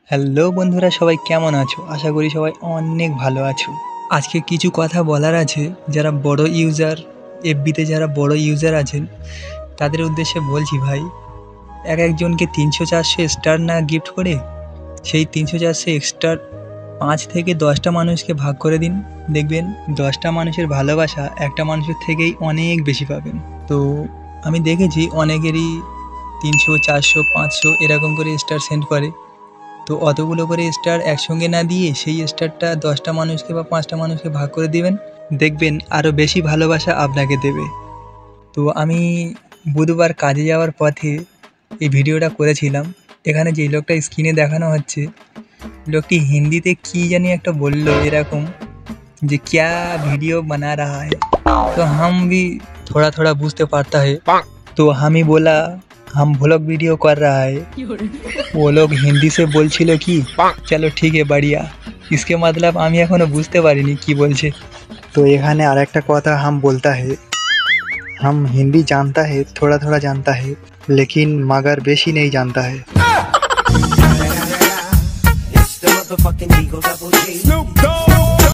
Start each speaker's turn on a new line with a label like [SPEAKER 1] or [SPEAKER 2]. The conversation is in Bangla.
[SPEAKER 1] হ্যালো বন্ধুরা, সবাই কেমন আছো? আশা করি সবাই অনেক ভালো আছো। আজকে কিছু কথা বলার আছে। যারা বড় ইউজার, এফবিতে যারা বড় ইউজার আছেন তাদের উদ্দেশ্যে বলছি ভাই, একজনকে 300-400 স্টার না গিফট করে সেই 300-400 স্টার 5 থেকে 10টা মানুষকে ভাগ করে দিন। দেখবেন 10টা মানুষের ভালোবাসা একটা মানুষের থেকেই অনেক বেশি পাবেন। তো আমি দেখেছি অনেকেরই 300, 400, 500 এরকম করে স্টার সেন্ড করে। তো অতগুলো করে স্টার একসঙ্গে না দিয়ে সেই স্টারটা 10টা মানুষকে বা 5টা মানুষকে ভাগ করে দিবেন, দেখবেন আরও বেশি ভালোবাসা আপনাকে দেবে। তো আমি বুধবার কাজে যাওয়ার পথে এই ভিডিওটা করেছিলাম। এখানে যেই লোকটা স্ক্রিনে দেখানো হচ্ছে, লোকটি হিন্দিতে কী জানি একটা বলল এরকম যে क्या वीडियो बना रहा है। तो हम भी थोड़ा थोड़ा बुझते पारता है। तो हम ही बोला हम व्लॉग वीडियो कर रहा है। वो लोग हिंदी से बोलছিল কি চলো ঠিক है बढ़िया। इसके मतलब আমি এখনো বুঝতে পারিনি কি বলছে। तो এখানে আরেকটা কথা हम बोलता है, हम हिंदी जानता है, थोड़ा थोड़ा जानता है, लेकिन मगर बेशी नहीं जानता है।
[SPEAKER 2] It's the motherfucking Eagle Double G. Snoop Dogg.